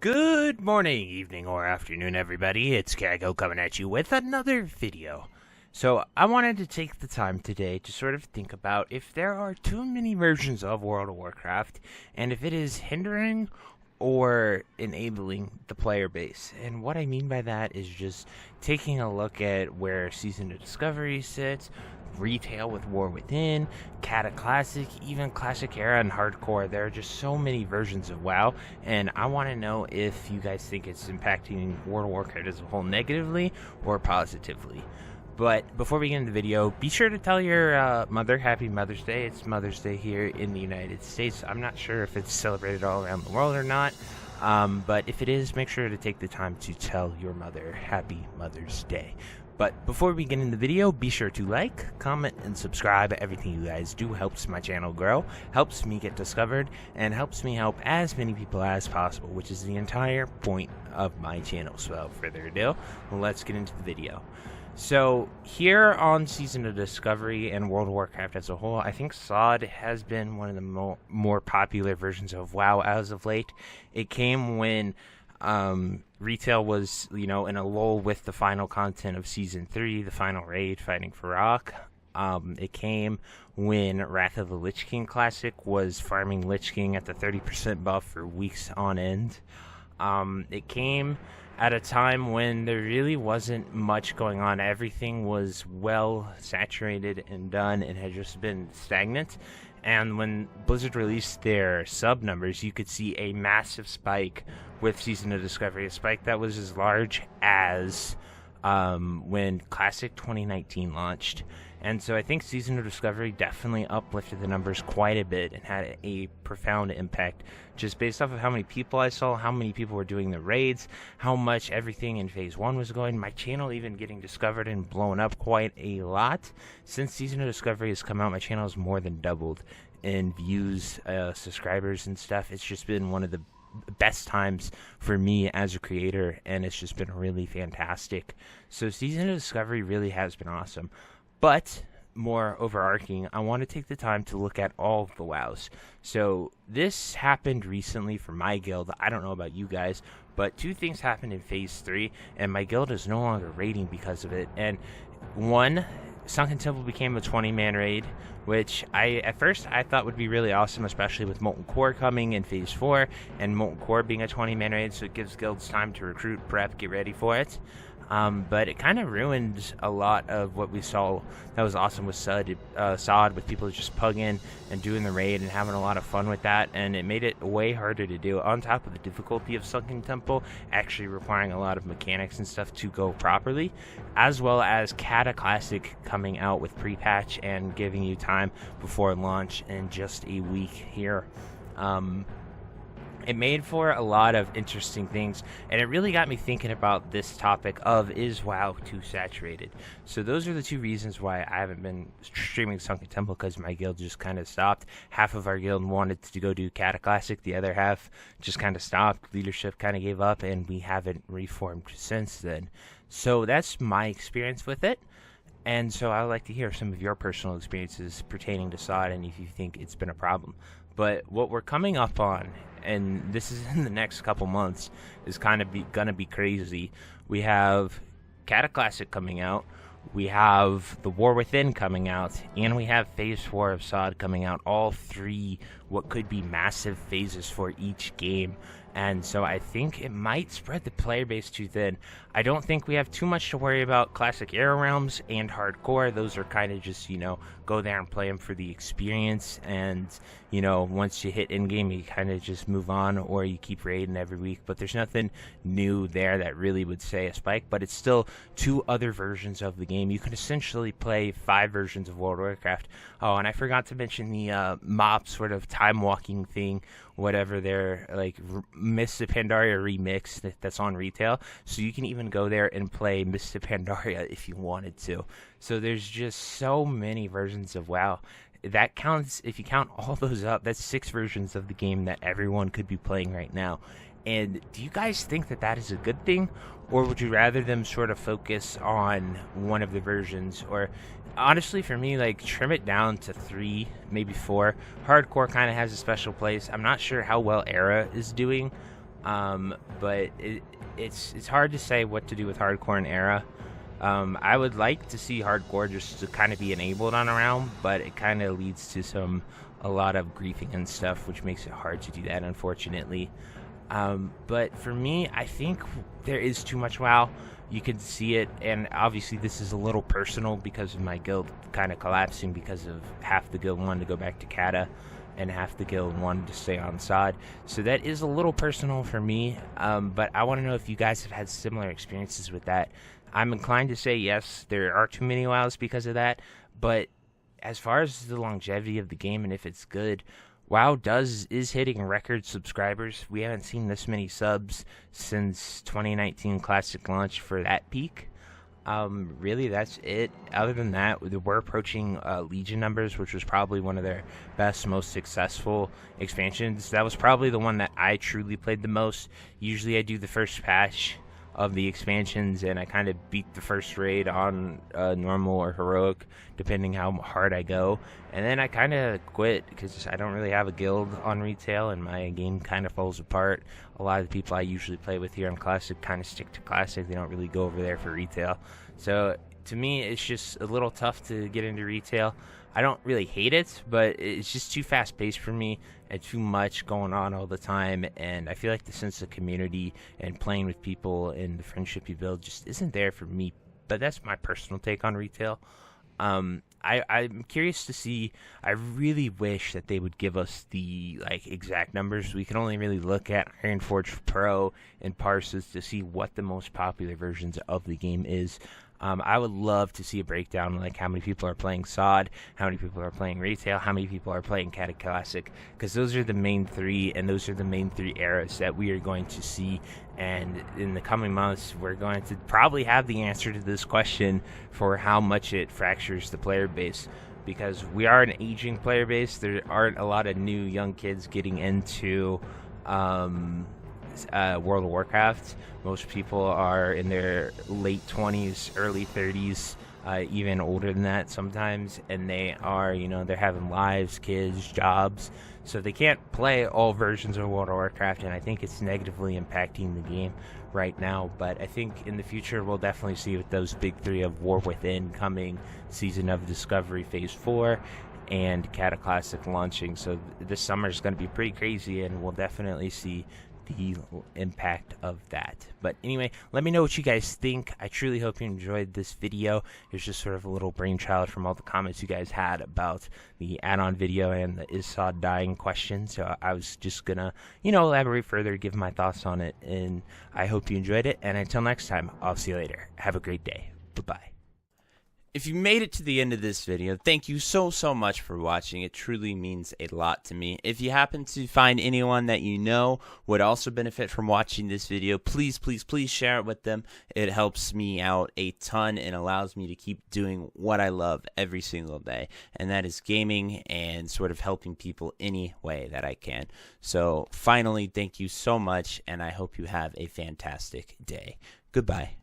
Good morning, evening, or afternoon, everybody. It's Kaghoe coming at you with another video. So, I wanted to take the time today to sort of think about if there are too many versions of World of Warcraft, and if it is hindering or enabling the player base. And what I mean by that is just taking a look at where Season of Discovery sits, retail with War Within, Cata Classic, even Classic Era and Hardcore. There are just so many versions of WoW, and I want to know if you guys think it's impacting World of Warcraft as a whole negatively or positively. But before we get into the video, be sure to tell your mother Happy Mother's Day. It's Mother's Day here in the United States. I'm not sure if it's celebrated all around the world or not, but if it is, make sure to take the time to tell your mother Happy Mother's Day. But before we get into the video, be sure to like, comment, and subscribe. Everything you guys do helps my channel grow, helps me get discovered, and helps me help as many people as possible, which is the entire point of my channel. So without further ado, let's get into the video. So here on Season of Discovery and World of Warcraft as a whole, I think SOD has been one of the more popular versions of WoW as of late. It came when retail was, in a lull with the final content of Season 3, the final raid, Fighting for Rock. It came when Wrath of the Lich King Classic was farming Lich King at the 30% buff for weeks on end. It came at a time when there really wasn't much going on. Everything was well saturated and done and had just been stagnant. And when Blizzard released their sub numbers, you could see a massive spike with Season of Discovery, a spike that was as large as when Classic 2019 launched. And so I think Season of Discovery definitely uplifted the numbers quite a bit and had a profound impact just based off of how many people I saw, how many people were doing the raids, how much everything in Phase 1 was going. My channel even getting discovered and blown up quite a lot. Since Season of Discovery has come out, my channel has more than doubled in views, subscribers, and stuff. It's just been one of the best times for me as a creator, and it's just been really fantastic. So Season of Discovery really has been awesome. But more overarching, I want to take the time to look at all of the WoWs. So this happened recently for my guild. I don't know about you guys, but two things happened in Phase 3, and my guild is no longer raiding because of it. And one, Sunken Temple became a 20-man raid, which at first I thought would be really awesome, especially with Molten Core coming in Phase 4, and Molten Core being a 20-man raid, so it gives guilds time to recruit, prep, get ready for it. But it kind of ruined a lot of what we saw that was awesome with SOD, with people just pugging and doing the raid and having a lot of fun with that, and it made it way harder to do, on top of the difficulty of Sunken Temple actually requiring a lot of mechanics and stuff to go properly, as well as Cata Classic coming out with pre-patch and giving you time before launch in just a week here. It made for a lot of interesting things, and it really got me thinking about this topic of, is WoW too saturated? So those are the two reasons why I haven't been streaming Sunken Temple, because my guild just kind of stopped. Half of our guild wanted to go do Cata Classic, the other half just kind of stopped. Leadership kind of gave up, and we haven't reformed since then. So that's my experience with it. And so I would like to hear some of your personal experiences pertaining to SOD, and if you think it's been a problem. But what we're coming up on, and this is in the next couple months, is kind of gonna be crazy. We have Cata Classic coming out, we have the War Within coming out, and we have Phase 4 of SOD coming out. All three what could be massive phases for each game. And so I think it might spread the player base too thin. I don't think we have too much to worry about Classic Era Realms and Hardcore. Those are kind of just, go there and play them for the experience. And, once you hit in-game, you kind of just move on, or you keep raiding every week. But there's nothing new there that really would say a spike. But it's still two other versions of the game. You can essentially play 5 versions of World of Warcraft. Oh, and I forgot to mention the mob sort of time-walking thing, whatever they're like, Mists of Pandaria remix that's on retail, so you can even go there and play Mists of Pandaria if you wanted to. So there's just so many versions of WoW. That counts, if you count all those up, that's 6 versions of the game that everyone could be playing right now. And do you guys think that that is a good thing, or would you rather them sort of focus on one of the versions? Or honestly, for me, like, trim it down to 3, maybe 4. Hardcore kind of has a special place. I'm not sure how well Era is doing, But it's hard to say what to do with hardcore and era. I would like to see hardcore just to kind of be enabled on a realm, but it kind of leads to a lot of griefing and stuff, which makes it hard to do that, unfortunately. But for me, I think there is too much WoW. You can see it, and obviously this is a little personal because of my guild kind of collapsing because of half the guild wanted to go back to Kata and half the guild wanted to stay on sod. So that is a little personal for me, but I want to know if you guys have had similar experiences with that. I'm inclined to say yes, there are too many WoWs because of that, but as far as the longevity of the game and if it's good, WoW is hitting record subscribers. We haven't seen this many subs since 2019 Classic launch for that peak. Really, that's it. Other than that, we're approaching Legion numbers, which was probably one of their best, most successful expansions. That was probably the one that I truly played the most. Usually I do the first patch of the expansions, and I kind of beat the first raid on normal or heroic, depending how hard I go. And then I kind of quit because I don't really have a guild on retail, and my game kind of falls apart. A lot of the people I usually play with here on Classic kind of stick to Classic. They don't really go over there for retail. So to me, it's just a little tough to get into retail. I don't really hate it, but it's just too fast-paced for me and too much going on all the time, and I feel like the sense of community and playing with people and the friendship you build just isn't there for me. But that's my personal take on retail. I'm curious to see. I really wish that they would give us the exact numbers. We can only really look at Ironforge Pro and Parses to see what the most popular versions of the game is. I would love to see a breakdown, like how many people are playing SOD, how many people are playing retail, how many people are playing Kata Classic, because those are the main three, and those are the main three eras that we are going to see. And in the coming months, we're going to probably have the answer to this question for how much it fractures the player base, because we are an aging player base. There aren't a lot of new young kids getting into World of Warcraft. Most people are in their late 20s, early 30s, even older than that sometimes, and they are, they're having lives, kids, jobs, so they can't play all versions of World of Warcraft, and I think it's negatively impacting the game right now. But I think in the future we'll definitely see with those big three of War Within coming, Season of Discovery Phase 4, and Kata Classic launching. So this summer is going to be pretty crazy, and we'll definitely see the impact of that. But anyway, let me know what you guys think. I truly hope you enjoyed this video. It was just sort of a little brainchild from all the comments you guys had about the add-on video and the is Sod dying question. So I was just gonna, elaborate further, give my thoughts on it, and I hope you enjoyed it. And until next time, I'll see you later. Have a great day. Bye-bye. If you made it to the end of this video, thank you so much for watching. It truly means a lot to me. If you happen to find anyone that you know would also benefit from watching this video, please share it with them. It helps me out a ton and allows me to keep doing what I love every single day, and that is gaming and sort of helping people any way that I can. So finally, thank you so much, and I hope you have a fantastic day. Goodbye.